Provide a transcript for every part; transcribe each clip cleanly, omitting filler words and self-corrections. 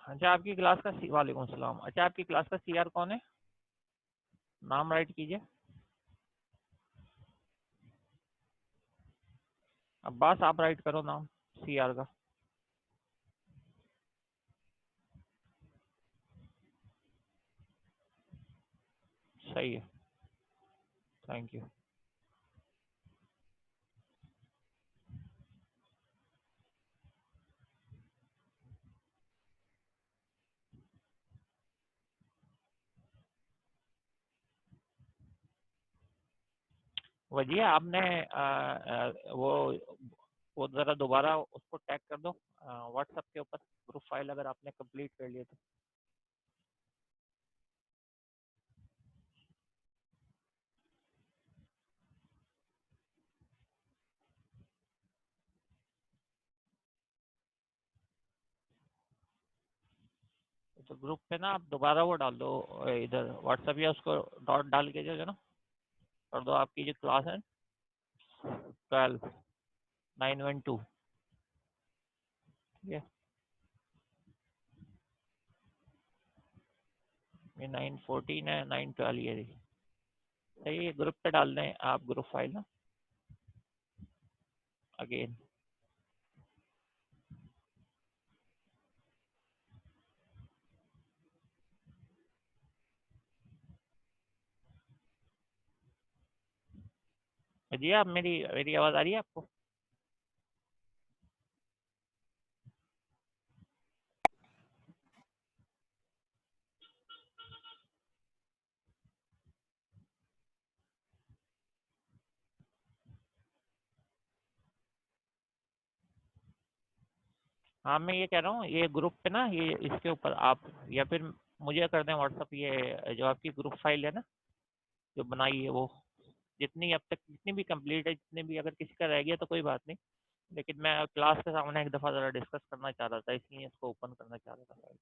अच्छा आपकी क्लास का वालेकुम सलाम। अच्छा आपकी क्लास का सीआर कौन है? नाम राइट कीजिए। अब्बास आप राइट करो नाम सीआर का। सही है, थैंक यू। वजी आपने वो ज़रा दोबारा उसको टैग कर दो व्हाट्सएप के ऊपर, ग्रुप फाइल अगर आपने कंप्लीट कर लिया तो ग्रुप पे ना आप दोबारा वो डाल दो इधर व्हाट्सएप, या उसको डॉट डाल के जो है ना कर दो। आपकी जो क्लास है 12 912, ठीक है? ये 914 है, 912 ये रही। सही है, ग्रुप पे डाल दें आप ग्रुप फाइल ना अगेन। जी आप मेरी मेरी आवाज़ आ रही है आपको? हाँ मैं ये कह रहा हूँ, ये ग्रुप पे ना ये इसके ऊपर आप या फिर मुझे कर दें व्हाट्सअप, ये जो आपकी ग्रुप फाइल है ना जो बनाई है वो, जितनी अब तक जितनी भी कंप्लीट है, जितने भी अगर किसी का रह गया तो कोई बात नहीं, लेकिन मैं क्लास के सामने एक दफ़ा ज़रा डिस्कस करना चाह रहा था, इसलिए इसको ओपन करना चाह रहा था।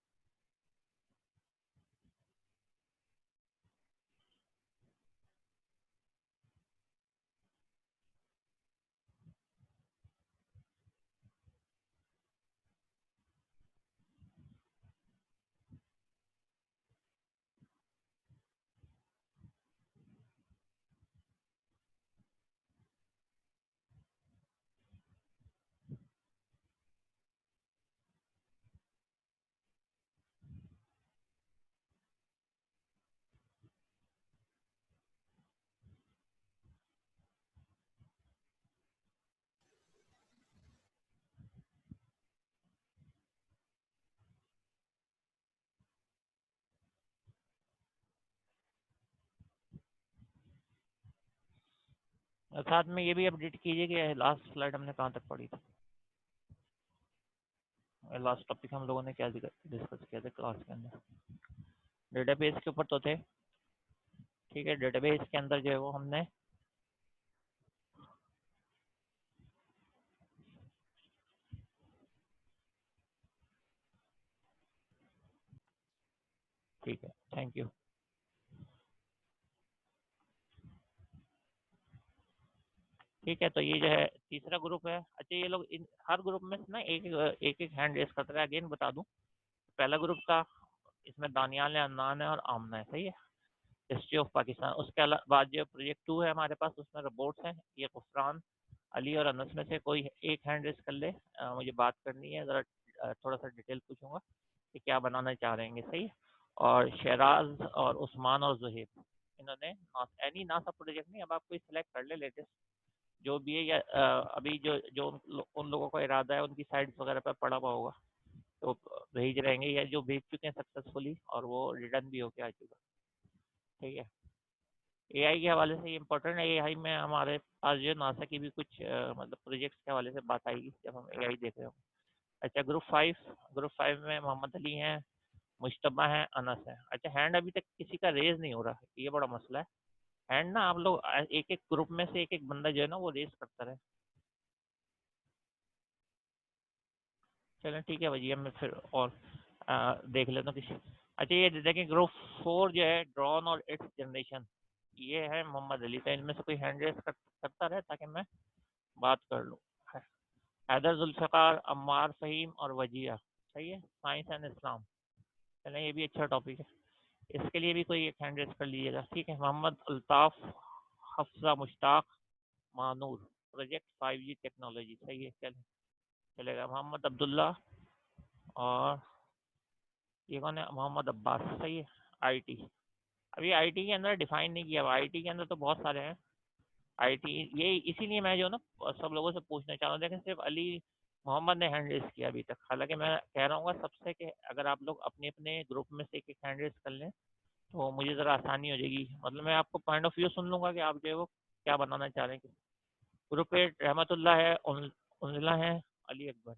और साथ में ये भी अपडेट कीजिए कि लास्ट स्लाइड हमने कहाँ तक पढ़ी थी, लास्ट टॉपिक हम लोगों ने क्या डिस्कस किया था क्लास के अंदर। डेटाबेस के ऊपर तो थे, ठीक है? डेटाबेस के अंदर जो है वो हमने, ठीक है, थैंक यू। ठीक है, तो ये जो है तीसरा ग्रुप है। अच्छा ये लोग इन हर ग्रुप में से ना एक एक हैंड रेस करता है। अगेन बता दूं, पहला ग्रुप था, इसमें दानियाल है, अदनान है और आमना है, सही है? History of Pakistan. उसके बाद जो प्रोजेक्ट 2 है हमारे पास, उसमें रिपोर्ट्स हैं। ये गुफरान, अली और अनस में से कोई एक हैंड रेस कर ले, मुझे बात करनी है ज़रा, थोड़ा सा डिटेल पूछूंगा कि क्या बनाना चाह रहे हैं, सही है? और शहराज और उस्मान और जुहेब, इन्होंने एनी नासा प्रोजेक्ट नहीं, अब आप कोई सिलेक्ट कर ले लेटेस्ट जो भी है, या अभी जो जो उन लोगों का इरादा है उनकी साइट्स वगैरह पर पड़ा हुआ होगा तो भेज रहेंगे, या जो भेज चुके हैं सक्सेसफुली और वो रिटर्न भी होके आ चुका, ठीक है? एआई के हवाले से ये इम्पोर्टेंट है। एआई में हमारे पास जो नासा की भी कुछ मतलब प्रोजेक्ट्स के हवाले से बात आएगी जब हम एआई देख रहे हो। अच्छा ग्रुप 5 में मोहम्मद अली हैं, मुश्तबा हैं, अनस हैं। अच्छा हैंड अभी तक किसी का रेज नहीं हो रहा, ये बड़ा मसला है। हैंड ना आप लोग एक एक ग्रुप में से एक एक बंदा जो है ना वो रेज करता रहे। चलें ठीक है भैया, मैं फिर और देख लेता हूँ किसी। अच्छा ये देखें ग्रुप 4 जो है ड्रॉन और इट्स जनरेशन, ये है मोहम्मद अली। तो इनमें से कोई हैंड रेस करता रहे ताकि मैं बात कर लूँ। हैदर जुल्फ़िकार, अम्मार फ़हीम और वजिया, सही है? Science and Islam. चलें, ये भी अच्छा टॉपिक है, इसके लिए भी कोई एक हैंड रेस कर लीजिएगा। ठीक है, Mohammad Altaf Hafsa Mushtaq Manur, project 5G technology, सही है, चलेगा। मोहम्मद अब्दुल्ला, और ये कौन है, मोहम्मद अब्बास, सही है। आईटी, अभी आईटी के अंदर डिफाइन नहीं किया, आईटी के अंदर तो बहुत सारे हैं आईटी, ये इसीलिए मैं जो ना सब लोगों से पूछना चाह रहा हूँ, लेकिन सिर्फ अली मोहम्मद ने हैंड रेस किया अभी तक। हालांकि मैं कह रहा हूँ सबसे कि अगर आप लोग अपने अपने ग्रुप में से एक एक हैंड रेस कर लें तो मुझे ज़रा आसानी हो जाएगी, मतलब मैं आपको पॉइंट ऑफ व्यू सुन लूँगा कि आप जो है वो क्या बनाना चाह रहे हैं। ग्रुप पे रहमतुल्लाह है, उन्जिला है, अली अकबर।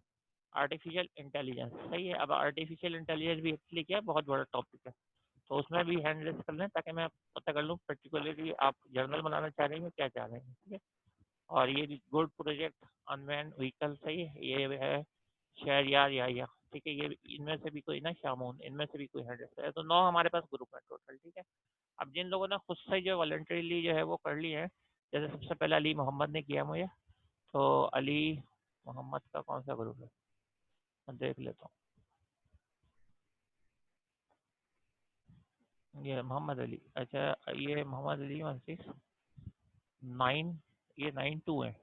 आर्टिफिशियल इंटेलिजेंस, सही है। अब आर्टिफिशियल इंटेलिजेंस भी एक्चुअली क्या है, बहुत बड़ा टॉपिक है, तो उसमें भी हैंड रेस कर लें ताकि मैं पता कर लूँ पर्टिकुलरली आप जर्नल बनाना चाह रहे हैं या क्या चाह रहे हैं। ठीक है, और ये भी गुड प्रोजेक्ट अनमैन व्हीकल, सही है। ये है शहरयार या ठीक है, ये इनमें से भी कोई ना, शामून, इनमें से भी कोई हैंड रेस है, तो 9 हमारे पास ग्रुप है टोटल। ठीक है, अब जिन लोगों ने खुद से जो वॉलंटरीली जो है वो कर ली है, जैसे सबसे पहले अली मोहम्मद ने किया मुझे, तो अली मोहम्मद का कौन सा ग्रुप है मैं देख लेता हूँ। ये मोहम्मद अली, अच्छा, ये मोहम्मद अली 16 9, ये 92 है।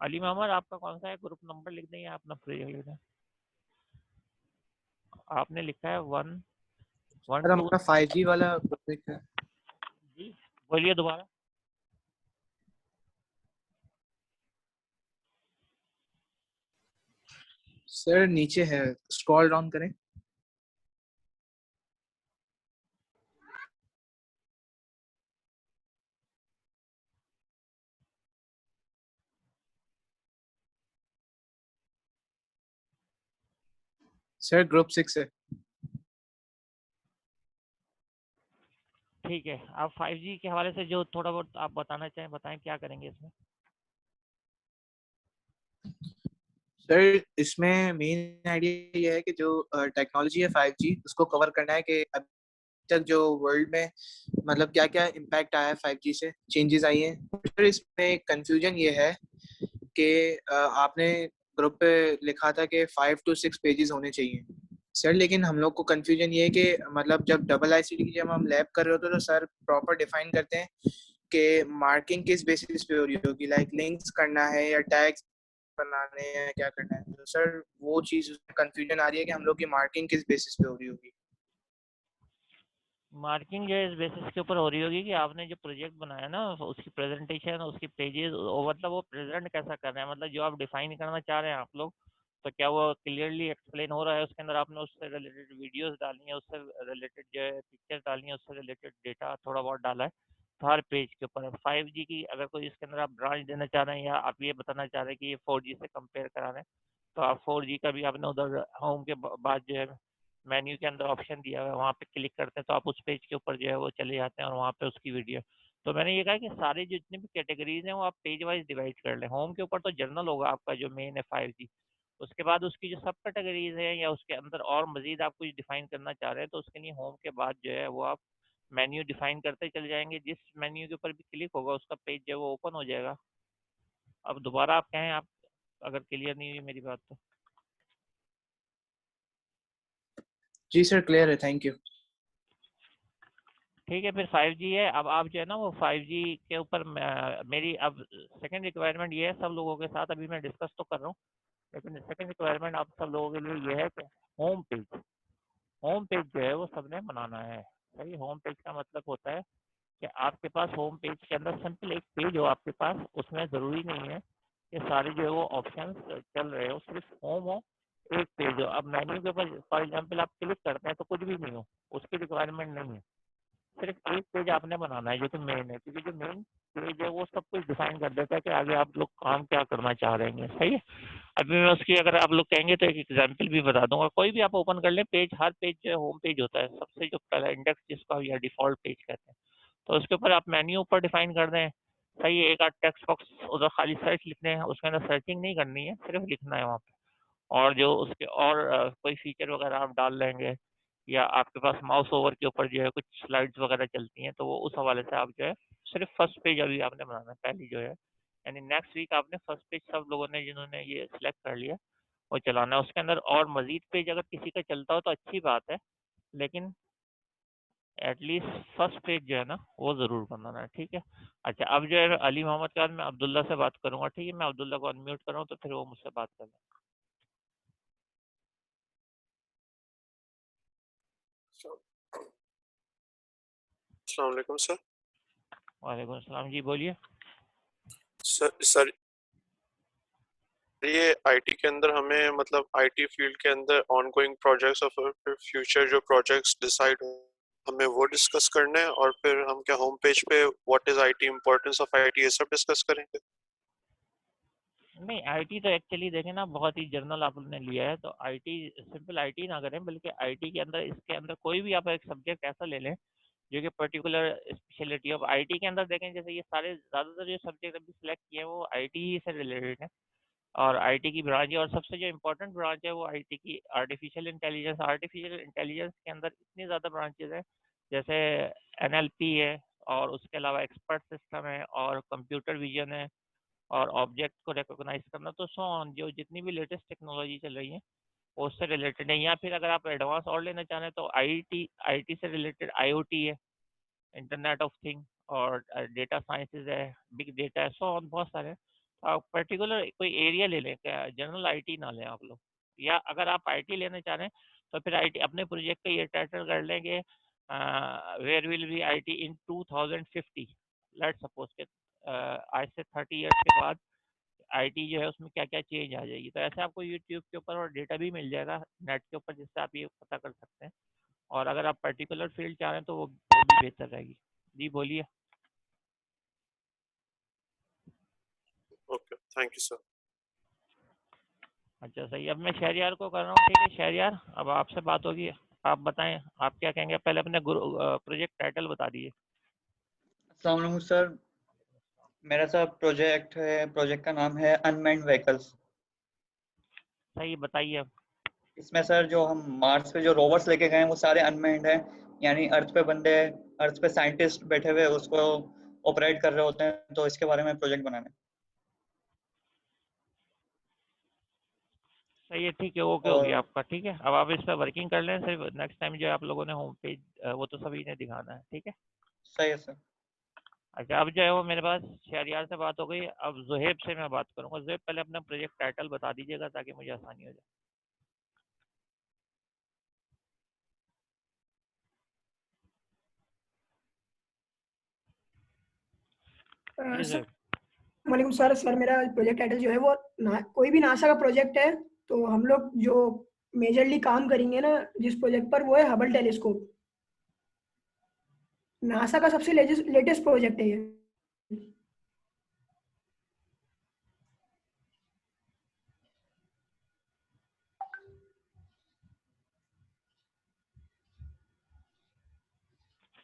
अली मोहम्मद आपका कौन सा है ग्रुप नंबर, लिख दें या अपना प्रोजेक्ट लिख दें। आपने लिखा है 1 1 सर 2। हमारा 5G वाला प्रोजेक्ट है। जी, बोलिए दोबारा। सर नीचे है, स्क्रॉल डाउन करें। सर ग्रुप 6 है। ठीक है, आप 5G के हवाले से जो थोड़ा बहुत आप बताना चाहें बताएं, क्या करेंगे इसमें। सर इसमें मेन आइडिया ये है कि जो टेक्नोलॉजी है 5G उसको कवर करना है कि अभी तक जो वर्ल्ड में मतलब क्या क्या इम्पैक्ट आया है 5G से, चेंजेस आई हैं। सर इसमें कंफ्यूजन ये है कि आपने ग्रुप पे लिखा था कि 5 to 6 पेजेस होने चाहिए सर, लेकिन हम लोग को कंफ्यूजन ये है कि मतलब जब डबल आईसीटी की जब हम लैब कर रहे होते हैं तो सर प्रॉपर डिफाइन करते हैं कि मार्किंग किस बेसिस पे हो रही होगी, लाइक लिंक्स करना है या टैग्स बनाने हैं, क्या करना है। तो सर वो चीज कंफ्यूजन आ रही है कि हम लोग की मार्किंग किस बेसिस पे हो रही होगी। मार्किंग जो है इस बेसिस के ऊपर हो रही होगी कि आपने जो प्रोजेक्ट बनाया ना उसकी प्रेजेंटेशन, उसकी पेजेस, मतलब वो प्रेजेंट कैसा कर रहे हैं, मतलब जो आप डिफाइन करना चाह रहे हैं आप लोग, तो क्या वो क्लियरली एक्सप्लेन हो रहा है उसके अंदर। आपने उससे रिलेटेड वीडियोस डाली हैं, उससे रिलेटेड जो है पिक्चर्स डाली हैं, उससे रिलेटेड डेटा थोड़ा बहुत डाला है, तो हर पेज के ऊपर। 5G की अगर कोई इसके अंदर आप ब्रांच देना चाह रहे हैं या आप ये बताना चाह रहे हैं कि ये 4G से कंपेयर करा रहे हैं, तो आप 4G का भी आपने उधर होम के बाद जो है मेन्यू के अंदर ऑप्शन दिया हुआ है, वहाँ पे क्लिक करते हैं तो आप उस पेज के ऊपर जो है वो चले जाते हैं और वहाँ पे उसकी वीडियो। तो मैंने ये कहा कि सारे जितने भी कैटेगरीज हैं वो आप पेज वाइज डिवाइड कर लें। होम के ऊपर तो जर्नल होगा आपका जो मेन है 5G, उसके बाद उसकी जो सब कैटेगरीज है या उसके अंदर और मजीद आप कुछ डिफाइन करना चाह रहे हैं तो उसके लिए होम के बाद जो है वो आप मेन्यू डिफाइन करते चले जाएंगे, जिस मेन्यू के ऊपर भी क्लिक होगा उसका पेज जो है वो ओपन हो जाएगा। अब दोबारा आप कहें, आप अगर क्लियर नहीं हुई मेरी बात तो। जी सर क्लियर है, थैंक यू। ठीक है, फिर 5G है। अब आप जो है ना वो 5G के ऊपर मेरी अब सेकंड रिक्वायरमेंट ये है सब लोगों के साथ, अभी मैं डिस्कस तो कर रहा हूँ, लेकिन सेकंड रिक्वायरमेंट आप सब लोगों के लिए ये है कि होम पेज, होम पेज जो है वो सबने बनाना है। सही, होम पेज का मतलब होता है कि आपके पास होम पेज के अंदर सिंपल एक पेज हो आपके पास, उसमें ज़रूरी नहीं है कि सारे जो है वो ऑप्शन चल रहे हो, सिर्फ होम हो, एक पेज हो। अब मेन्यू के ऊपर फॉर एग्जाम्पल आप क्लिक करते हैं तो कुछ भी नहीं हो, उसकी रिक्वायरमेंट नहीं है, सिर्फ एक पेज आपने बनाना है जो कि मेन है, क्योंकि जो मेन पेज है वो सब कुछ डिफाइन कर देता है कि आगे आप लोग काम क्या करना चाह रहे हैं। सही है, अभी मैं उसकी अगर आप लोग कहेंगे तो एक एग्जांपल भी बता दूंगा। कोई भी आप ओपन कर लें पेज, हर पेज जो है होम पेज होता है, सबसे जो पहला इंडेक्स जिसका या डिफॉल्ट पेज कहते हैं, तो उसके ऊपर आप मेन्यू ऊपर डिफाइन कर दें। सही है, एक आध टेक्स्ट बॉक्स उधर खाली सर्च लिखने हैं, उसके अंदर सर्चिंग नहीं करनी है, सिर्फ लिखना है वहाँ पे। और जो उसके और कोई फीचर वगैरह आप डाल लेंगे या आपके पास माउस ओवर के ऊपर जो है कुछ स्लाइड्स वगैरह चलती हैं तो वो उस हवाले से आप जो है सिर्फ फर्स्ट पेज अभी आपने बनाना है पहली जो है, यानी नेक्स्ट वीक आपने फर्स्ट पेज सब लोगों ने जिन्होंने ये सिलेक्ट कर लिया वो चलाना है। उसके अंदर और मजीद पेज अगर किसी का चलता हो तो अच्छी बात है, लेकिन एटलीस्ट फर्स्ट पेज जो है ना वो ज़रूर बनाना है, ठीक है। अच्छा, अब जो है अली मोहम्मद के बाद मैं अब्दुल्ला से बात करूंगा, ठीक है। मैं अब्दुल्ला को अनम्यूट कर रहा हूँ, तो फिर वो मुझसे बात कर लें। अस्सलाम वालेकुम सर। वालेकुम सलाम जी, बोलिए। सर ये आईटी के अंदर हमें मतलब आईटी फील्ड के अंदर ऑनगोइंग प्रोजेक्ट्स और फिर फ्यूचर जो प्रोजेक्ट्स डिसाइड हो हमें वो डिस्कस करने हैं, और फिर हम क्या होम पेज पे what is IT, importance of IT, ये सब डिस्कस करेंगे। नहीं, आईटी तो एक्चुअली देखें ना बहुत ही जनरल आपने लिया है, तो आईटी सिंपल आईटी ना करें, बल्कि आईटी के अंदर इसके अंदर कोई भी आप एक सब्जेक्ट ऐसा ले लें जो कि पर्टिकुलर स्पेशलिटी ऑफ आईटी के अंदर देखें। जैसे ये सारे ज़्यादातर जो सब्जेक्ट अभी सिलेक्ट किए हैं वो आईटी ही से रिलेटेड है, और आईटी की ब्रांच है, और सबसे जो इम्पोर्टेंट ब्रांच है वो आईटी की आर्टिफिशियल इंटेलिजेंस। आर्टिफिशियल इंटेलिजेंस के अंदर इतनी ज़्यादा ब्रांचेज हैं, जैसे एनएलपी है, और उसके अलावा एक्सपर्ट सिस्टम है, और कंप्यूटर विजन है, और ऑब्जेक्ट को रिकॉग्नाइज करना, तो सो ऑन जो जितनी भी लेटेस्ट टेक्नोलॉजी चल रही है वो उससे रिलेटेड है। या फिर अगर आप एडवांस और लेना चाह रहे हैं तो आईटी आईटी से रिलेटेड आईओटी है, इंटरनेट ऑफ थिंग, और डेटा साइंसेज है, बिग डेटा है, सो ऑन बहुत सारे हैं। तो आप पर्टिकुलर कोई एरिया ले लें, जनरल आईटी ना लें आप लोग। या अगर आप आईटी लेना चाह रहे हैं तो फिर आईटी अपने प्रोजेक्ट का ये टाइटल कर लेंगे, where will be IT in 2050। Let's suppose के आज से 30 ईयर्स के बाद आईटी जो है उसमें क्या क्या चेंज आ जाएगी। तो ऐसे आपको यूट्यूब के ऊपर और डेटा भी मिल जाएगा नेट के ऊपर, जिससे आप ये पता कर सकते हैं। और अगर आप पर्टिकुलर फील्ड चाह रहे हैं तो वो भी बेहतर रहेगी। जी बोलिए। Okay, thank you sir. अच्छा सही, अब मैं शहरयार को कर रहा हूँ, ठीक है। शहरयार, अब आपसे बात होगी, आप बताएं आप क्या कहेंगे। पहले अपने प्रोजेक्ट टाइटल बता दीजिए। अस्सलाम वालेकुम सर, मेरा सर प्रोजेक्ट का नाम है अनमैन्ड व्हीकल्स। सही, बताइए अब। इसमें सर जो हम मार्स पे जो रोवर्स लेके गए हैं वो सारे अनमैन्ड हैं, यानी अर्थ पे बंदे, अर्थ पे साइंटिस्ट बैठे हुए उसको ऑपरेट कर रहे होते हैं, तो इसके बारे में प्रोजेक्ट बनाना है। सही है, ठीक है, ओके हो गया और आपका, ठीक है। अब आप इस पर वर्किंग कर लें, सिर्फ नेक्स्ट टाइम जो है आप लोगों ने होम पेज वो तो सभी ने दिखाना है, ठीक है। सही है सर। अच्छा, अब जो है वो मेरे पास शहरयार से बात हो गई, अब जुहेब से मैं बात करूंगा। जुहेब, पहले अपना प्रोजेक्ट टाइटल बता दीजिएगा ताकि मुझे आसानी हो जाए। जी सर जुहेब। वालेकुम सर मेरा प्रोजेक्ट टाइटल जो है वो कोई भी नासा का प्रोजेक्ट है, तो हम लोग जो मेजरली काम करेंगे ना जिस प्रोजेक्ट पर, वो है हबल टेलीस्कोप। नासा का सबसे लेटेस्ट प्रोजेक्ट है ये।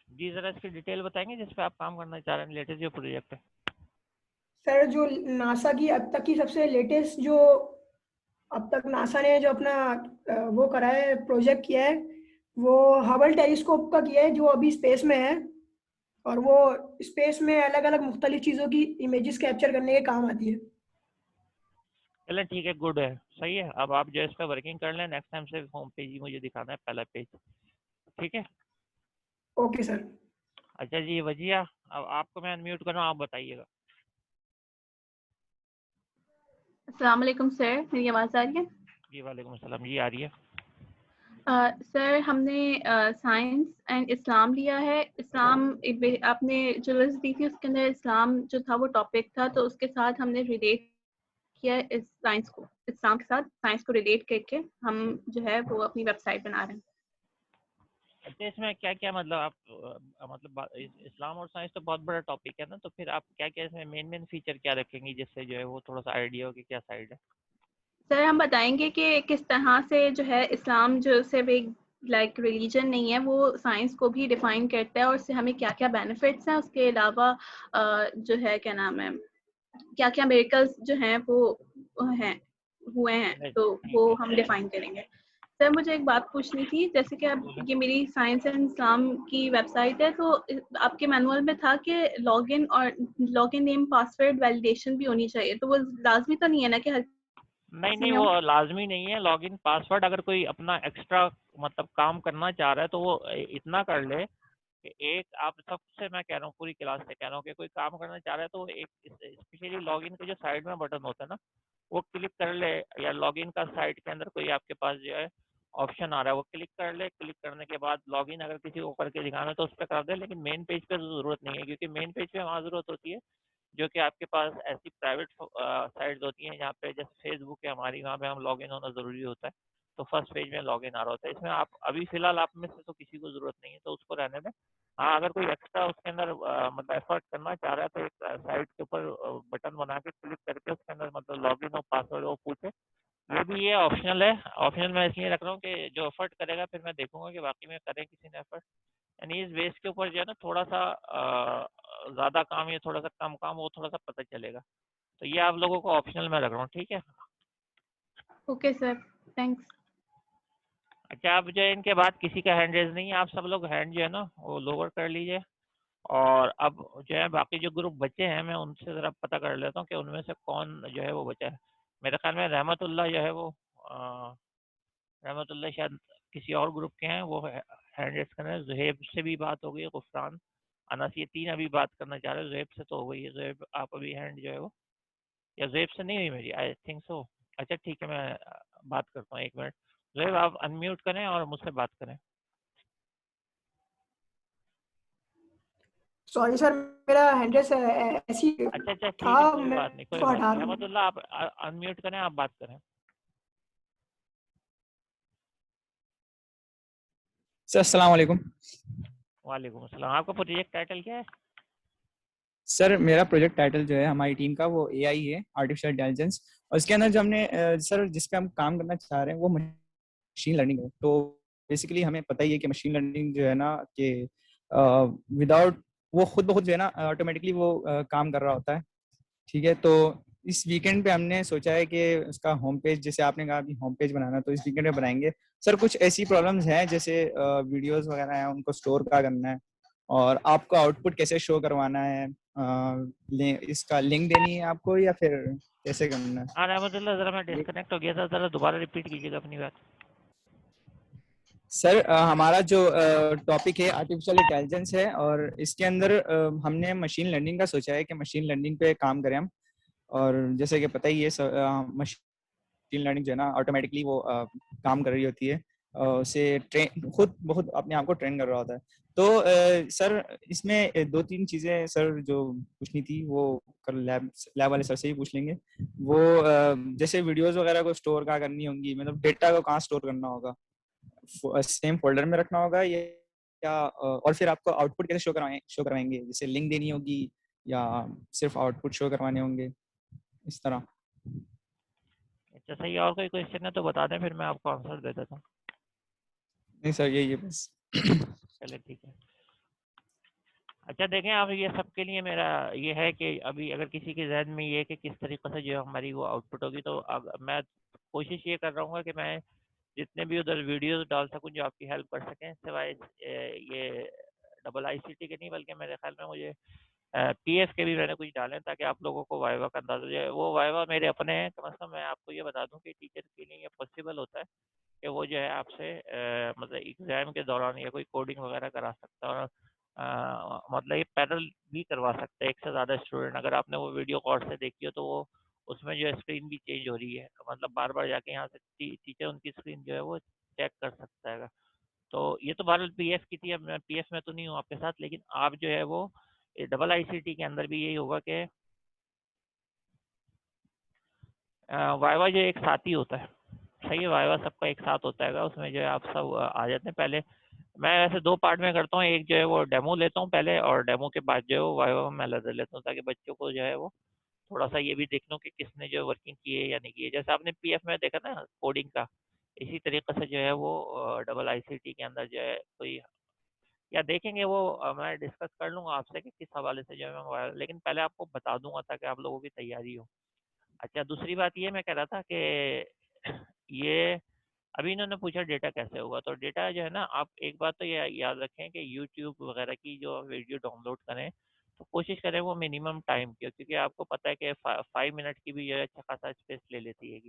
जी ज़रा इसकी डिटेल बताएंगे जिस पे आप काम करना चाह रहे हैं, लेटेस्ट जो प्रोजेक्ट है। सर जो नासा की अब तक की सबसे लेटेस्ट जो अब तक नासा ने जो अपना वो करा है, प्रोजेक्ट किया है, वो हबल टेलीस्कोप का किया है, जो अभी स्पेस में है। और वो स्पेस में अलग अलग मुख्तलिफ चीज़ों की इमेजेस कैप्चर करने के काम आती है। चलें ठीक है, गुड है, सही है। अब आप जो इस पर वर्किंग कर लें, नेक्स्ट टाइम से होम पेज ही मुझे दिखाना है, पहला पेज, ठीक है। Okay sir. अच्छा जी वजिया, अब आपको मैं अनम्यूट कर रहा हूँ, आप बताइएगा। अस्सलाम वालेकुम सर, मेरी आवाज़ आ रही है? जी वालेकुम अस्सलाम जी, आ रही है। सर हमने साइंस एंड इस्लाम लिया है। इस्लाम आपने जो लिस्ट दी थी उसके अंदर इस्लाम जो था वो टॉपिक था, तो उसके साथ हमने रिलेट किया इस साइंस को, इस्लाम के साथ साइंस को रिलेट करके हम जो है वो अपनी वेबसाइट बना रहे हैं। अच्छा, इसमें क्या क्या मतलब आप मतलब इस्लाम और साइंस तो बहुत बड़ा टॉपिक है ना, तो फिर आप क्या क्या इसमें मेन फीचर क्या रखेंगी जिससे जो है वो थोड़ा सा आइडिया हो कि क्या साइड है। सर हम बताएंगे कि किस तरह से जो है इस्लाम जो सिर्फ एक लाइक रिलीजन नहीं है, वो साइंस को भी डिफाइन करता है और उससे हमें क्या क्या बेनिफिट्स हैं। उसके अलावा जो है क्या नाम है, क्या क्या मिरेकल्स जो हैं वो हैं हुए हैं, तो वो हम डिफाइन करेंगे। सर मुझे एक बात पूछनी थी, जैसे कि अब ये मेरी साइंस एंड इस्लाम की वेबसाइट है, तो आपके मैनुअल में था कि लॉगिन नेम पासवर्ड वैलिडेशन भी होनी चाहिए, तो वो लाजमी तो नहीं है ना कि हर नहीं नहीं, वो लाजमी नहीं है लॉगिन पासवर्ड। अगर कोई अपना एक्स्ट्रा मतलब काम करना चाह रहा है तो वो इतना कर ले कि एक, आप सबसे मैं कह रहा हूँ पूरी क्लास से कह रहा हूँ कि कोई काम करना चाह रहा है तो एक स्पेशली लॉगिन के जो साइड में बटन होता है ना, वो क्लिक कर ले, या लॉगिन का साइट के अंदर कोई आपके पास जो है ऑप्शन आ रहा है वो क्लिक कर ले। क्लिक करने के बाद लॉगिन अगर किसी को करके दिखाना है तो उस पर कर दे, लेकिन मेन पेज पे तो ज़रूरत नहीं है, क्योंकि मेन पेज पे वहाँ ज़रूरत होती है जो कि आपके पास ऐसी प्राइवेट साइट्स होती हैं जहाँ पे जैसे फेसबुक है हमारी, वहाँ पे हम लॉगिन होना ज़रूरी होता है, तो फर्स्ट पेज में लॉगिन आ रहा होता है। इसमें आप अभी फ़िलहाल आप में से तो किसी को ज़रूरत नहीं है तो उसको रहने दें। हाँ, अगर कोई एक्स्ट्रा उसके अंदर मतलब एफर्ट करना चाह रहा है तो एक साइट के ऊपर बटन बना के क्लिक करके उसके अंदर मतलब लॉगिन और पासवर्ड वो पूछे, ये भी ये ऑप्शनल है। ऑप्शनल मैं इसलिए रख रहा हूँ कि जो एफर्ट करेगा फिर मैं देखूंगा कि वाकई में करें किसी ने एफर्ट, यानी इस बेस के ऊपर जो है ना थोड़ा सा ज़्यादा काम या थोड़ा सा कम काम वो थोड़ा सा पता चलेगा। तो ये आप लोगों को ऑप्शनल में रख रहा हूँ, ठीक है। Okay sir, thanks. अच्छा, अब जो है इनके बाद किसी का हैंड रेज नहीं है, आप सब लोग हैंड जो है ना वो लोअर कर लीजिए। और अब जो है बाकी जो ग्रुप बचे हैं मैं उनसे ज़रा पता कर लेता हूँ कि उनमें से कौन जो है वो बचा है। मेरे ख्याल में रहमतुल्लाह जो है वो रहमतुल्लाह शायद किसी और ग्रुप के हैं, वो हैंड रेज कर रहे हैं। जुहेब से भी बात हो गई, गुफरान, अनस, ये तीन अभी बात करना चाह रहे हैं। जुहेब से तो हो गई है, जुहेब आप अभी हैंड जो है वो, या जुहेब से नहीं हुई मेरी, आई थिंक सो। अच्छा ठीक है, मैं बात करता हूँ, एक मिनट। जुहेब आप अनम्यूट करें और मुझसे बात करें। सॉरी सर, मेरा हैंडरेस ऐसी अच्छा अच्छा, ठीक है, था, कोई मैं बात नहीं, कोई उसको बात हटा नहीं। रहा हूँ। रहमतुल्लाह आप अनम्यूट करें, आप बात करें। सर अस्सलाम वालेकुम। वालेकुम अस्सलाम। आपका प्रोजेक्ट टाइटल क्या है? सर मेरा प्रोजेक्ट टाइटल जो है हमारी टीम का वो एआई है, आर्टिफिशियल इंटेलिजेंस। और इसके अंदर जो हमने सर जिस पे हम काम करना चाह रहे हैं वो मशीन लर्निंग है। तो बेसिकली हमें पता ही है कि मशीन लर्निंग जो है ना कि विदाउट वो खुद ब खुद जो है ना ऑटोमेटिकली वो काम कर रहा होता है। ठीक है, तो इस वीकेंड पे हमने सोचा है कि उसका होम पेज, जैसे आपने कहा कि होम पेज बनाना, तो इस वीकेंड पे बनाएंगे। सर कुछ ऐसी प्रॉब्लम्स हैं जैसे वीडियोस वगैरह हैं उनको स्टोर कहाँ करना है, और आपको आउटपुट कैसे शो करवाना है, इसका लिंक देनी है आपको या फिर कैसे करना है। हाँ रहमतुल्लाह, ज़रा मैं ये- डिस्कनेक्ट हो गया था, ज़रा दोबारा रिपीट कीजिएगा अपनी बात। सर हमारा जो टॉपिक है आर्टिफिशियल इंटेलिजेंस है, और इसके अंदर हमने मशीन लर्निंग का सोचा है कि मशीन लर्निंग पे काम करें हम। और जैसे कि पता ही है मशीन लर्निंग जो है ना ऑटोमेटिकली वो काम कर रही होती है, उसे ट्रेन खुद बहुत अपने आप को ट्रेन कर रहा होता है। तो सर इसमें दो तीन चीज़ें सर जो पूछनी थी वो कल लैब वाले सर से ही पूछ लेंगे। वो जैसे वीडियोस वगैरह को स्टोर कहाँ करनी होंगी, मतलब डेटा को कहाँ स्टोर करना होगा, सेम फोल्डर में रखना होगा या और फिर आपको आउटपुट कैसे शो करवाएंगे, जैसे लिंक देनी होगी या सिर्फ आउटपुट शो करवाने होंगे, इस तरह। अच्छा सही है, और कोई क्वेश्चन है तो बता दें, फिर मैं आपको आंसर दे देता हूँ। नहीं सर यही है बस। चले ठीक है। अच्छा देखें, अब ये सबके लिए मेरा ये है कि अभी अगर किसी के जहन में ये है कि किस तरीके से जो हमारी वो आउटपुट होगी, तो अब मैं कोशिश ये कर रहा हूँ कि मैं जितने भी उधर वीडियोस डाल सकूँ जो आपकी हेल्प कर सकें, सिवाय ये डबल आईसीटी के नहीं, बल्कि मेरे ख्याल में मुझे पीएफ के भी मैंने कुछ डाले हैं ताकि आप लोगों को वाइवा का अंदाजा हो जाए। वो वाइवा मेरे अपने हैं, कम से कम मैं आपको ये बता दूं कि टीचर के लिए ये पॉसिबल होता है कि वो जो है आपसे मतलब एग्जाम के दौरान या कोई कोडिंग वगैरह करा सकता है, और मतलब ये पैरल भी करवा सकते हैं एक से ज़्यादा स्टूडेंट। अगर आपने वो वीडियो कॉल से देखी हो तो वो उसमें जो है स्क्रीन भी चेंज हो रही है, मतलब बार बार जाके यहाँ से टीचर उनकी स्क्रीन जो है वो चेक कर सकता है। तो ये तो बहरहाल पीएफ की थी, अब मैं पीएफ में तो नहीं हूँ आपके साथ, लेकिन आप जो है वो डबल आईसीटी के अंदर भी यही होगा कि वाइवा जो एक साथ ही होता है। सही है, वाइवा सबका एक साथ होता है, उसमें जो है आप सब आ जाते हैं। पहले मैं वैसे दो पार्ट में करता हूँ, एक जो है वो डेमो लेता हूँ पहले, और डेमो के बाद जो है वो वाइवा में मैं ले लेता हूँ, ताकि बच्चों को जो है वो थोड़ा सा ये भी देख लूँ कि किसने जो वर्किंग की है या नहीं की है। जैसे आपने पीएफ में देखा ना कोडिंग का, इसी तरीके से जो है वो डबल आईसीटी के अंदर जो है कोई या देखेंगे वो मैं डिस्कस कर लूँगा आपसे कि किस हवाले से जो है मैं, लेकिन पहले आपको बता दूंगा ताकि आप लोगों की तैयारी हो। अच्छा दूसरी बात ये मैं कह रहा था कि ये अभी इन्होंने पूछा डेटा कैसे होगा, तो डेटा जो है ना, आप एक बात तो ये याद रखें कि यूट्यूब वगैरह की जो वीडियो डाउनलोड करें तो कोशिश करें वो मिनिमम टाइम की हो, क्योंकि आपको पता है कि 5 मिनट की भी जो है अच्छा खासा स्पेस ले लेती है।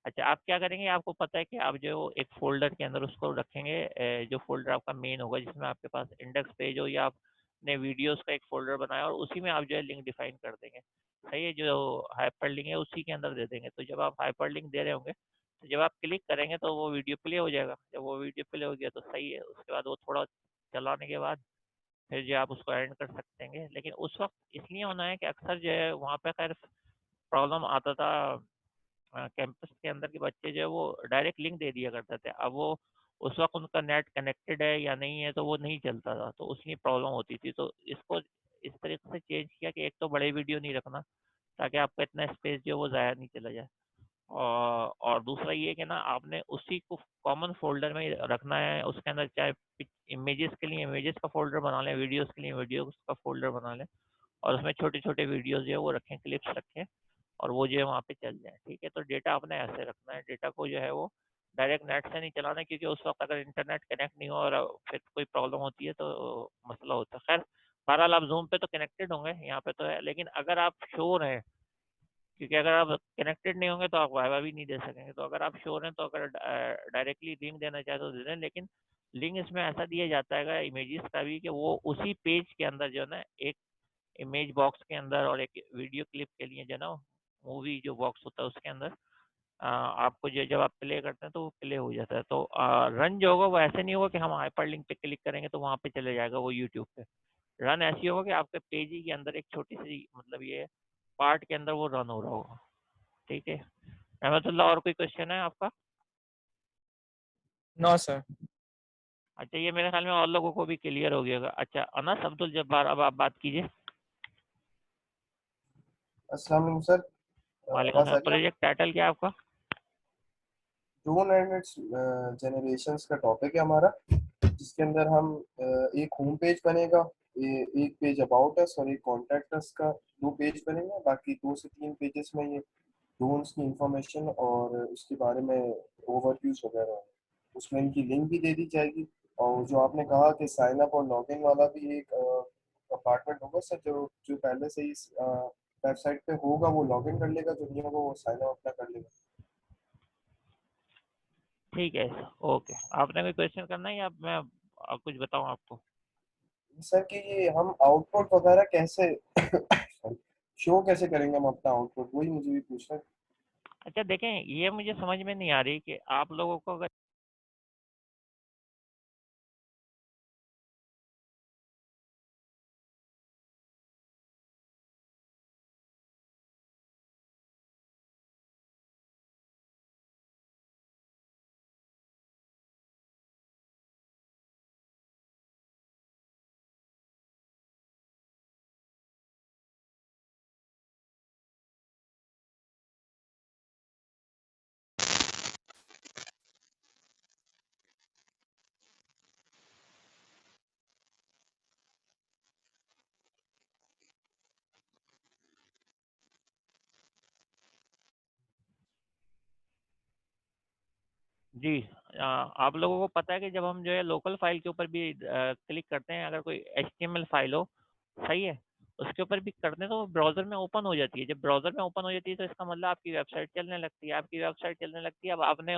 अच्छा, आप क्या करेंगे, आपको पता है कि आप जो एक फ़ोल्डर के अंदर उसको रखेंगे, जो फ़ोल्डर आपका मेन होगा जिसमें आपके पास इंडेक्स पेज हो या आपने वीडियोज़ का एक फ़ोल्डर बनाया और उसी में आप जो है लिंक डिफ़ाइन कर देंगे। सही है, जो हाइपरलिंक है उसी के अंदर दे देंगे। तो जब आप हाइपरलिंक दे रहे होंगे, तो जब आप क्लिक करेंगे तो वो वीडियो प्ले हो जाएगा। जब वो वीडियो प्ले हो गया तो सही है, उसके बाद वो थोड़ा चलाने के बाद फिर जो आप उसको एंड कर सकते हैं। लेकिन उस वक़्त इसलिए होना है कि अक्सर जो है वहाँ पे खैर प्रॉब्लम आता था, कैंपस के अंदर के बच्चे जो है वो डायरेक्ट लिंक दे दिया करते थे। अब वो उस वक़्त उनका नेट कनेक्टेड है या नहीं है तो वो नहीं चलता था, तो उसलिए प्रॉब्लम होती थी। तो इसको इस तरीके से चेंज किया कि एक तो बड़े वीडियो नहीं रखना, ताकि आपका इतना स्पेस जो है वो ज़ाया नहीं चला जाए। और दूसरा ये कि ना आपने उसी को कॉमन फ़ोल्डर में रखना है, उसके अंदर चाहे इमेजेस के लिए इमेजेस का फ़ोल्डर बना लें, वीडियोज़ के लिए वीडियोज़ का फ़ोल्डर बना लें और उसमें छोटे-छोटे वीडियोज़ जो है वो रखें, क्लिप्स रखें और वो जो है वहाँ पे चल जाए, ठीक है? तो डेटा आपने ऐसे रखना है, डेटा को जो है वो डायरेक्ट नेट से नहीं चलाना, क्योंकि उस वक़्त अगर इंटरनेट कनेक्ट नहीं हो और फिर कोई प्रॉब्लम होती है तो मसला होता है। ख़ैर बहरहाल आप ज़ूम पे तो कनेक्टेड होंगे, यहाँ पे तो है, लेकिन अगर आप श्योर हैं, क्योंकि अगर आप कनेक्टेड नहीं होंगे तो आप वाई-फाई भी नहीं दे सकेंगे। तो अगर आप श्योर हैं तो अगर डायरेक्टली लिंक देना चाहें तो दे दें, लेकिन लिंक इसमें ऐसा दिया जाता है इमेजेस का भी कि वो उसी पेज के अंदर जो है ना एक इमेज बॉक्स के अंदर और एक वीडियो क्लिप के लिए जो है ना मूवी जो बॉक्स होता है उसके अंदर आपको जो जब आप प्ले करते हैं तो वो प्ले हो जाता है। तो रन जो होगा वो ऐसे नहीं होगा कि हम हाइपर लिंक पे क्लिक करेंगे तो वहाँ पे चले जाएगा वो यूट्यूब पे। रन ऐसी होगा कि आपके पेज ही के अंदर एक छोटी सी मतलब ये पार्ट के अंदर वो रन हो रहा होगा। ठीक है, रहमतुल्लाह, और कोई क्वेश्चन है आपका? No sir. अच्छा, ये मेरे ख्याल में और लोगों को भी क्लियर हो गया होगा। अच्छा, अनस अब्दुल जब्बार, अब आप बात कीजिए। अस्सलाम वालेकुम सर। वालेकुम आवाज आ सलाम। रही है? प्रोजेक्ट टाइटल क्या है आपका? ड्रोन एंड इट्स जनरेशंस का टॉपिक है हमारा, जिसके अंदर हम एक होम पेज बनेगा, एक पेज अबाउट अस और एक कॉन्टैक्ट अस का, दो पेज बनेंगे। बाकी 2 से 3 पेजेस में ये ड्रोन्स की इंफॉर्मेशन और उसके बारे में ओवरव्यूज वगैरह होंगे। उसमें इनकी लिंक भी दे दी जाएगी। और जो आपने कहा कि साइन अप और लॉगिन वाला भी एक अपार्टमेंट होगा सर, जो जो पहले से ही वेबसाइट पे होगा वो लॉगिन कर लेगा, जो नहीं होगा वो साइन अप अपना कर लेगा। ठीक है, ओके। आपने कोई क्वेश्चन करना है या मैं कुछ बताऊं आपको? सर कि ये हम आउटपुट वगैरह कैसे शो कैसे करेंगे हम अपना आउटपुट, वही मुझे भी पूछना है। अच्छा देखें, ये मुझे समझ में नहीं आ रही कि आप लोगों को अगर जी, आप लोगों को पता है कि जब हम जो है लोकल फाइल के ऊपर भी क्लिक करते हैं, अगर कोई एचटीएमएल फाइल हो, सही है, उसके ऊपर भी करते हैं तो वो ब्राउज़र में ओपन हो जाती है। जब ब्राउज़र में ओपन हो जाती है तो इसका मतलब आपकी वेबसाइट चलने लगती है। आपकी वेबसाइट चलने लगती है, अब आपने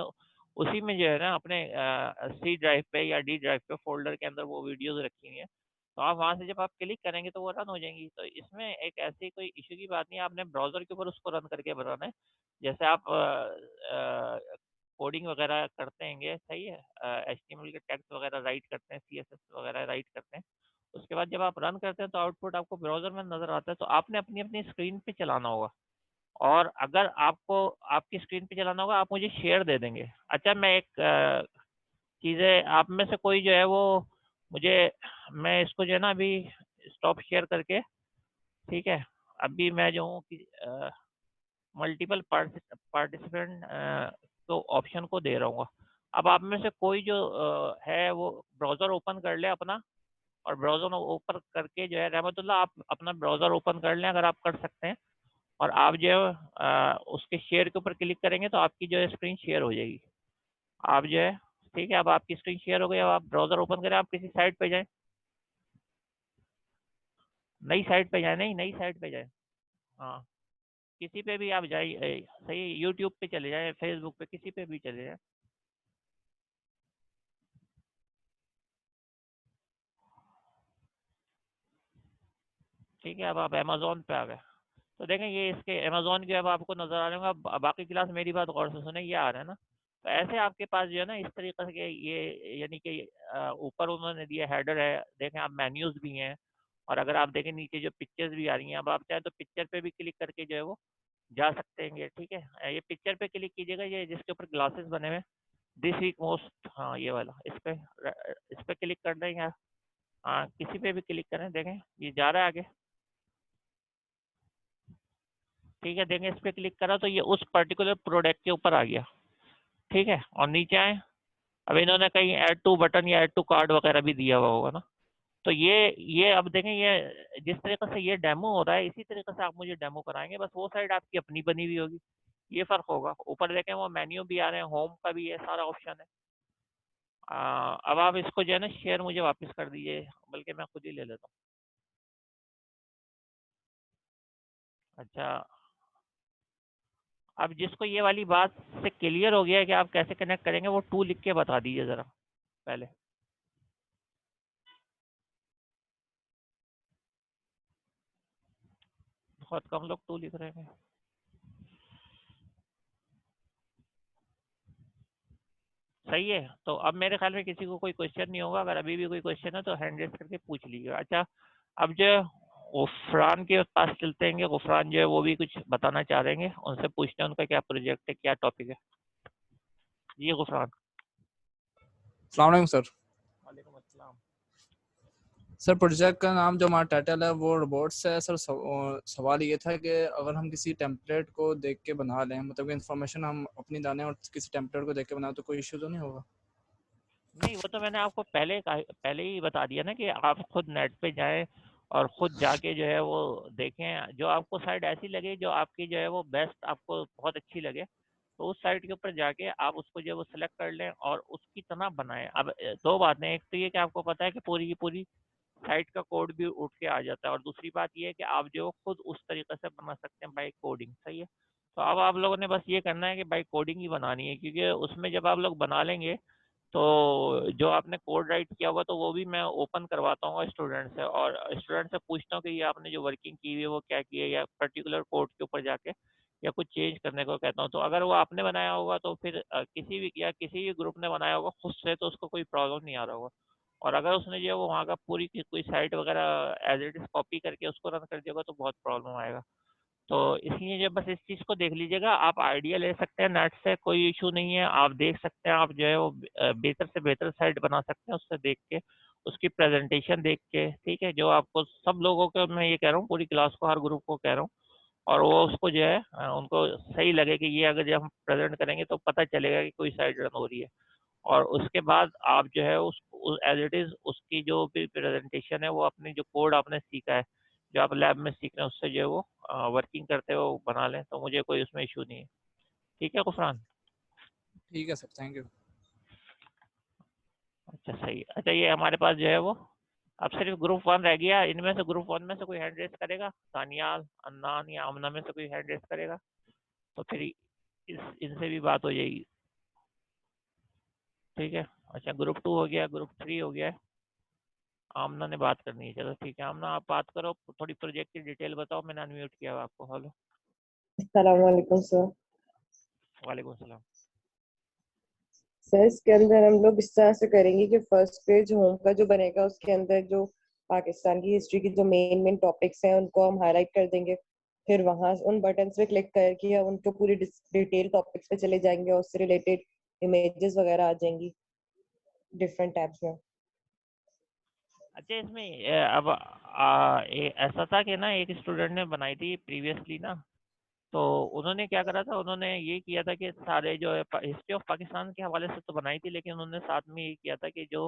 उसी में जो है ना अपने सी ड्राइव पे या डी ड्राइव पे फ़ोल्डर के अंदर वो वीडियोज़ रखी हुई हैं, तो आप वहाँ से जब आप क्लिक करेंगे तो वो रन हो जाएँगी। तो इसमें एक ऐसी कोई इश्यू की बात नहीं है, आपने ब्राउज़र के ऊपर उसको रन करके बनाना है। जैसे आप कोडिंग वगैरह करते हैंगे, सही है, एचटीएमएल के टैग्स वगैरह राइट करते हैं, सीएसएस वगैरह राइट करते हैं। उसके बाद जब आप रन करते हैं तो आउटपुट आपको ब्राउज़र में नज़र आता है, तो आपने अपनी-अपनी स्क्रीन पे चलाना होगा। और अगर आपको आपकी स्क्रीन पे चलाना होगा, आप मुझे शेयर दे देंगे। अच्छा, मैं एक चीज़ें आप में से कोई जो है वो मुझे मैं इसको जो है ना अभी स्टॉप शेयर करके, ठीक है? अभी मैं जो हूँ कि मल्टीपल पार्टिसिपेंट को ऑप्शन को दे रहूँगा। अब आप में से कोई जो है वो ब्राउज़र ओपन कर ले अपना, और ब्राउज़र ओपन करके जो है रहमतुल्लाह आप अपना ब्राउज़र ओपन कर लें अगर आप कर सकते हैं, और आप जो है उसके शेयर के ऊपर क्लिक करेंगे तो आपकी जो है स्क्रीन शेयर हो जाएगी। आप जो है, ठीक है, अब आपकी स्क्रीन शेयर हो गई, अब आप ब्राउज़र ओपन करें, आप किसी साइट पे जाएँ, नई साइट पे जाएँ, नहीं नई साइट पे जाएँ। हाँ, किसी पे भी आप जाइए, सही यूट्यूब पे चले जाए, फेसबुक पे, किसी पे भी चले जाए। ठीक है, अब आप अमेजोन पे आ गए तो देखें ये इसके अमेजोन के अब आपको नजर आ रहे होंगे। अब बाकी क्लास मेरी बात गौर से सुने, ये आ रहा है ना। तो ऐसे आपके पास जो है ना इस तरीके से ये यानी कि ऊपर उन्होंने दिया हेडर है, देखें आप मेन्यूज भी हैं, और अगर आप देखें नीचे जो पिक्चर्स भी आ रही हैं, अब आप चाहे तो पिक्चर पे भी क्लिक करके जो है वो जा सकते हैं। ठीक है, ये पिक्चर पे क्लिक कीजिएगा, ये जिसके ऊपर ग्लासेस बने हुए, दिस वीक मोस्ट, हाँ ये वाला, इस पे क्लिक कर देंगे। हाँ किसी पे भी क्लिक करें, देखें ये जा रहा है आगे। ठीक है, देखें इस पे क्लिक करा तो ये उस पर्टिकुलर प्रोडक्ट के ऊपर आ गया। ठीक है, और नीचे आए, अब इन्होंने कहीं ऐड टू बटन या ऐड टू कार्ड वगैरह भी दिया हुआ होगा ना। तो ये अब देखें, ये जिस तरीके से ये डेमो हो रहा है इसी तरीके से आप मुझे डेमो कराएंगे, बस वो साइड आपकी अपनी बनी हुई होगी, ये फर्क होगा। ऊपर देखें वो मेन्यू भी आ रहे हैं, होम का भी है, सारा ऑप्शन है। अब आप इसको जो है ना शेयर मुझे वापस कर दीजिए, बल्कि मैं खुद ही ले लेता हूँ। अच्छा, अब जिसको ये वाली बात से क्लियर हो गया है कि आप कैसे कनेक्ट करेंगे, वो 2 लिख के बता दीजिए ज़रा पहले। बहुत कम लोग 2 लिख रहे हैं। सही है, तो अब मेरे ख्याल में किसी को कोई क्वेश्चन नहीं होगा। अगर अभी भी कोई क्वेश्चन है तो हैंड रेस करके पूछ लीजिएगा। अच्छा, अब जो गुफरान के पास चलते हैं, गुफरान जो है वो भी कुछ बताना चाह रहे हैं, उनसे पूछते हैं उनका क्या प्रोजेक्ट है, क्या टॉपिक है। जी गुफरान। अस्सलाम वालेकुम सर। वालेकुम अस्सलाम। सर प्रोजेक्ट का नाम जो हमारा टाइटल है वो रोबोट्स है सर। सवाल ये था कि अगर हम किसी टेम्पलेट को देख के बना लें, मतलब कि इंफॉर्मेशन हम अपनी डालें और किसी टेम्पलेट को देख के बनाएं, तो कोई इशू तो नहीं होगा? नहीं, वो तो मैंने आपको पहले ही बता दिया ना कि आप खुद नेट पे जाएं और खुद जाके जो है वो देखें, जो आपको साइट ऐसी लगे, जो आपकी जो है वो बेस्ट, आपको बहुत अच्छी लगे, तो उस साइट के ऊपर जाके आप उसको जो है वो सिलेक्ट कर लें और उसकी तरह बनाएं। अब दो बातें, एक तो ये कि आपको पता है कि पूरी की पूरी साइट का कोड भी उठ के आ जाता है, और दूसरी बात ये है कि आप जो खुद उस तरीके से बना सकते हैं बाई कोडिंग। सही है, तो अब आप लोगों ने बस ये करना है कि बाई कोडिंग ही बनानी है, क्योंकि उसमें जब आप लोग बना लेंगे तो जो आपने कोड राइट किया हुआ तो वो भी मैं ओपन करवाता हूँ स्टूडेंट से, और स्टूडेंट से पूछता हूँ कि ये आपने जो वर्किंग की हुई है वो क्या की है, या पर्टिकुलर कोड के ऊपर जाके या कुछ चेंज करने को कहता हूँ। तो अगर वो आपने बनाया होगा तो फिर किसी भी ग्रुप ने बनाया होगा खुद से, तो उसको कोई प्रॉब्लम नहीं आ रहा होगा। और अगर उसने जो है वो वहाँ का पूरी की कोई साइट वगैरह एज इट इज कॉपी करके उसको रन कर दिया होगा तो बहुत प्रॉब्लम आएगा। तो इसलिए जो बस इस चीज़ को देख लीजिएगा, आप आइडिया ले सकते हैं नेट से, कोई इशू नहीं है, आप देख सकते हैं, आप जो है वो बेहतर से बेहतर साइट बना सकते हैं उससे देख के, उसकी प्रेजेंटेशन देख के। ठीक है, जो आपको सब लोगों को मैं ये कह रहा हूँ, पूरी क्लास को, हर ग्रुप को कह रहा हूँ, और वो उसको जो है उनको सही लगे कि ये अगर जब हम प्रेजेंट करेंगे तो पता चलेगा कि कोई साइट रन हो रही है। और उसके बाद आप जो है उस एज इट इज़ उसकी जो भी प्रेजेंटेशन है वो अपनी जो कोड आपने सीखा है, जो आप लैब में सीख रहे हैं, उससे जो है वो वर्किंग करते हुए वो बना लें, तो मुझे कोई उसमें इशू नहीं है। ठीक है गुफरान? ठीक है सर, थैंक यू। अच्छा सही है। अच्छा, ये हमारे पास जो है वो अब सिर्फ ग्रुप 1 रह गया। इनमें से ग्रुप 1 में से कोई हैंड रेस करेगा? सानियाल, अन्नान या आमना में से कोई हैंड रेस करेगा तो फिर इनसे भी बात हो जाएगी। ठीक है, अच्छा ग्रुप 2 हो गया, ग्रुप 3 हो गया है। आमना ने बात करनी है, चलो ठीक है आमना आप बात करो, थोड़ी प्रोजेक्ट की डिटेल बताओ। मैंने अनम्यूट किया हुआ आपको। हेलो। अस्सलाम वालेकुम सर। वालेकुम सलाम। सर इसके अंदर हम लोग इस तरह से करेंगे कि फर्स्ट पेज होम का जो बनेगा उसके अंदर जो पाकिस्तान की हिस्ट्री की जो मेन मेन टॉपिक्स हैं उनको हम हाईलाइट कर देंगे। फिर वहां उन बटन्स पे क्लिक करके हम उनको पूरी डिटेल टॉपिक्स पे चले जाएंगे और उससे रिलेटेड इमेजेस वगैरह आ जाएंगी डिफरेंट टैब्स में। अच्छा, इसमें अब ऐसा था कि ना एक स्टूडेंट ने बनाई थी प्रीवियसली ना, तो उन्होंने क्या करा था, उन्होंने ये किया था कि सारे जो है हिस्ट्री ऑफ पाकिस्तान के हवाले से तो बनाई थी, लेकिन उन्होंने साथ में ये किया था कि जो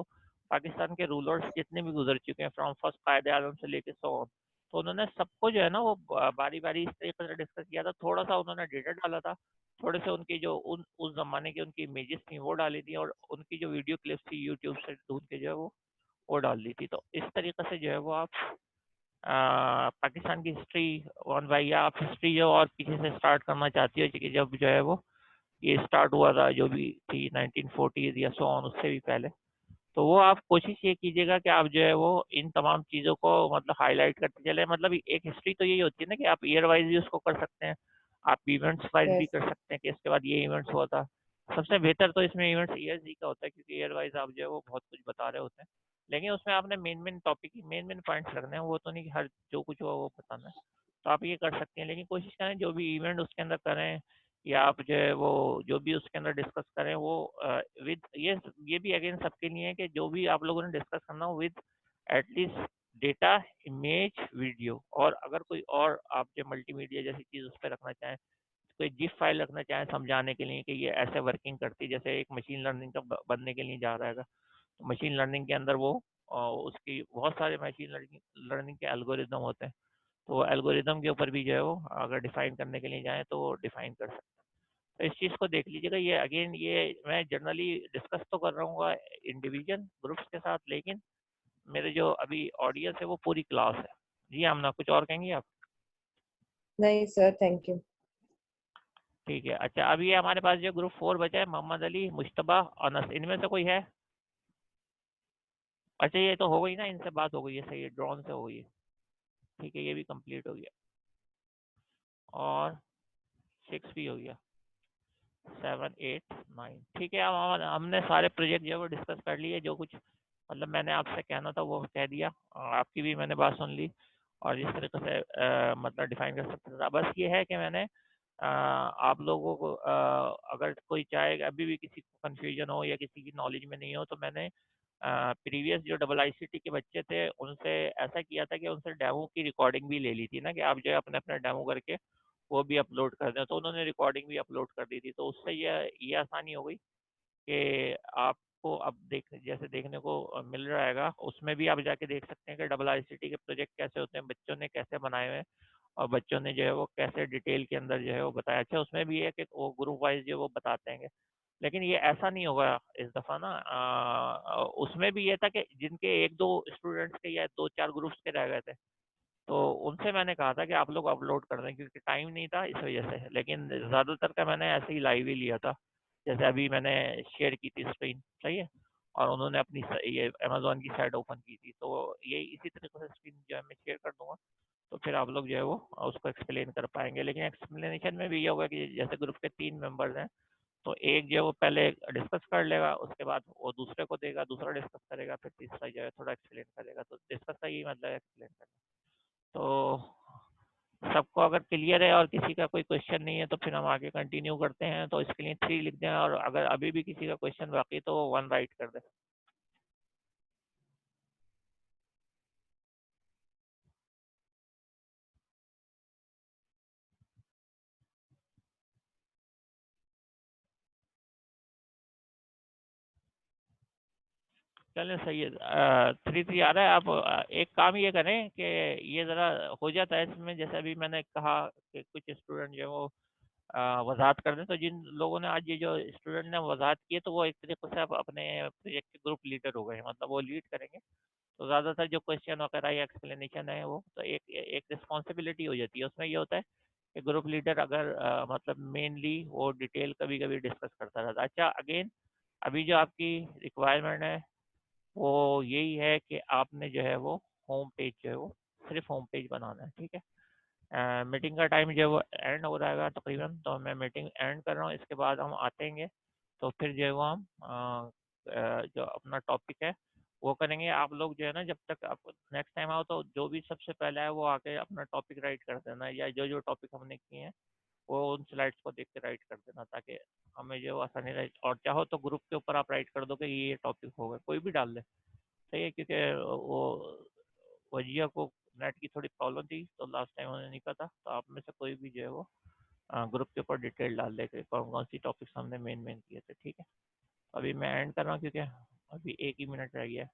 पाकिस्तान के रूलर्स जितने भी गुजर चुके हैं फ्रॉम फर्स्ट कायदे आजम से लेके सो ऑन, तो उन्होंने सबको जो है ना वो बारी बारी इस तरीके से डिस्कस किया था। थोड़ा सा उन्होंने डेटा डाला था, थोड़े से उनकी जो उस जमाने की उनकी इमेजेस थी वो डाली थी, और उनकी जो वीडियो क्लिप्स थी यूट्यूब से ढूंढ के जो है वो डाल दी थी। तो इस तरीके से जो है वो आप पाकिस्तान की हिस्ट्री वन बाई, या आप हिस्ट्री जो और पीछे से स्टार्ट करना चाहती हो कि जब जो है वो ये स्टार्ट हुआ था, जो भी थी 1940 या सो ऑन, उससे भी पहले, तो वो आप कोशिश ये कीजिएगा कि आप जो है वो इन तमाम चीज़ों को मतलब हाईलाइट करते चले। मतलब एक हिस्ट्री तो यही होती है ना कि आप ईयर वाइज भी उसको कर सकते हैं, आप इवेंट्स वाइज भी यस कर सकते हैं कि इसके बाद ये इवेंट्स हुआ था। सबसे बेहतर तो इसमें इवेंट्स ईयर जी का होता है, क्योंकि ईयर वाइज आप जो है वो बहुत कुछ बता रहे होते हैं, लेकिन उसमें आपने मेन टॉपिक, मेन पॉइंट्स रखने हैं, वो तो नहीं कि हर जो कुछ हुआ वो बताना है। तो आप ये कर सकते हैं, लेकिन कोशिश करें जो भी इवेंट उसके अंदर करें, या आप जो है वो जो भी उसके अंदर डिस्कस करें वो विद ये भी अगेन सबके लिए है कि जो भी आप लोगों ने डिस्कस करना हो with at least data, image, video, और अगर कोई और आप जो मल्टीमीडिया जैसी चीज़ उस पर रखना चाहें, कोई जिप फाइल रखना चाहें समझाने के लिए कि ये ऐसे वर्किंग करती है, जैसे एक मशीन लर्निंग का बनने के लिए जा रहा है, तो मशीन लर्निंग के अंदर वो उसकी बहुत सारे मशीन लर्निंग के एल्गोरिदम होते हैं, तो वो एल्गोरिदम के ऊपर भी जो है वो अगर डिफाइन करने के लिए जाएँ तो वो डिफाइन कर सकते हैं। तो इस चीज़ को देख लीजिएगा। ये अगेन ये मैं जनरली डिस्कस तो कर रहा हूँ इंडिविजुअल ग्रुप्स के साथ, लेकिन मेरे जो अभी ऑडियंस है वो पूरी क्लास है। जी आमना, कुछ और कहेंगी आप? नहीं सर, थैंक यू। ठीक है। अच्छा, अभी ये हमारे पास जो ग्रुप 4 बचा है, मोहम्मद अली, मुश्तबा, अनस, इनमें से कोई है? अच्छा, ये तो हो गई ना, इनसे बात हो गई है, सही है, ड्रोन से हो गई है। ठीक है, ये भी कंप्लीट हो गया, और 6 भी हो गया, 7, 8, 9। ठीक है, अब हमने सारे प्रोजेक्ट जो है वो डिस्कस कर लिए, जो कुछ मतलब मैंने आपसे कहना था वो कह दिया, और आपकी भी मैंने बात सुन ली, और जिस तरीके से मतलब डिफाइन कर सकता था। बस ये है कि मैंने आप लोगों को अगर कोई चाहे, अभी भी किसी को कन्फ्यूजन हो या किसी की नॉलेज में नहीं हो, तो मैंने प्रीवियस जो IICT के बच्चे थे उनसे ऐसा किया था कि उनसे डेमो की रिकॉर्डिंग भी ले ली थी ना, कि आप जो है अपने अपने डेमो करके वो भी अपलोड कर दें, तो उन्होंने रिकॉर्डिंग भी अपलोड कर दी थी, तो उससे ये आसानी हो गई कि आपको अब जैसे देखने को मिल रहा हैगा, उसमें भी आप जाके देख सकते हैं कि IICT के प्रोजेक्ट कैसे होते हैं, बच्चों ने कैसे बनाए हुए हैं, और बच्चों ने जो है वो कैसे डिटेल के अंदर जो है वो बताया। अच्छा, उसमें भी है कि वो ग्रुप वाइज जो वो बताते हैं, लेकिन ये ऐसा नहीं होगा इस दफ़ा ना। उसमें भी ये था कि जिनके 1-2 स्टूडेंट्स के या 2-4 ग्रुप्स के रह गए थे, तो उनसे मैंने कहा था कि आप लोग अपलोड कर दें, क्योंकि टाइम नहीं था इस वजह से, लेकिन ज़्यादातर का मैंने ऐसे ही लाइव ही लिया था, जैसे अभी मैंने शेयर की थी स्क्रीन, सही है, और उन्होंने अपनी ये अमेजोन की साइट ओपन की थी, तो ये इसी तरीके से स्क्रीन जो है मैं शेयर कर दूंगा, तो फिर आप लोग जो है वो उसको एक्सप्लेन कर पाएंगे। लेकिन एक्सप्लेनेशन में भी ये होगा कि जैसे ग्रुप के 3 मेंबर्स हैं, तो एक जो है वो पहले डिस्कस कर लेगा, उसके बाद वो दूसरे को देगा, दूसरा डिस्कस करेगा, फिर तीसरा जो है थोड़ा एक्सप्लेन करेगा, तो डिस्कस का यही मतलब एक्सप्लेन करना। तो सबको अगर क्लियर है और किसी का कोई क्वेश्चन नहीं है, तो फिर हम आगे कंटिन्यू करते हैं। तो इसके लिए 3 लिख दें, और अगर अभी भी किसी का क्वेश्चन बाकी तो 1 राइट कर दें। चलें, सही है। 3 आ रहा है। आप एक काम ये करें कि ये ज़रा हो जाता है इसमें, जैसे अभी मैंने कहा कि कुछ स्टूडेंट जो है वो वजाहत कर दें, तो जिन लोगों ने आज ये जो स्टूडेंट ने वजाहत की है, तो वो एक तरीके से अब अपने प्रोजेक्ट के ग्रुप लीडर हो गए हैं, मतलब वो लीड करेंगे, तो ज़्यादातर जो क्वेश्चन वगैरह या एक्सप्लेनेशन है वो तो एक एक रिस्पॉन्सिबिलिटी हो जाती है। उसमें ये होता है कि ग्रुप लीडर अगर मतलब मेनली वो डिटेल कभी कभी डिस्कस करता रहता है। अच्छा, अगेन अभी जो आपकी रिक्वायरमेंट है वो यही है कि आपने जो है वो होम पेज जो है वो सिर्फ होम पेज बनाना है, ठीक है। मीटिंग का टाइम जो है वो एंड हो जाएगा तकरीबन, तो मैं मीटिंग एंड कर रहा हूँ, इसके बाद हम आतेंगे, तो फिर जो है वो हम जो अपना टॉपिक है वो करेंगे। आप लोग जो है ना, जब तक आप नेक्स्ट टाइम आओ तो जो भी सबसे पहले है वो आके अपना टॉपिक राइट कर देना, या जो जो टॉपिक हमने किए हैं वो उन स्लाइड्स को देख के राइट कर देना, ताकि हमें जो आसानी रहे। और चाहो तो ग्रुप के ऊपर आप राइट कर दो कि ये टॉपिक होगा, कोई भी डाल दे, सही है, क्योंकि वो वजिया को नेट की थोड़ी प्रॉब्लम थी, तो लास्ट टाइम उन्होंने नहीं कहा था, तो आप में से कोई भी जो है वो ग्रुप के ऊपर डिटेल डाल दे कि कौन कौन सी टॉपिक्स हमने मेन किए थे, ठीक है। अभी मैं एंड कर रहा हूँ, क्योंकि अभी 1 ही मिनट रह गया है।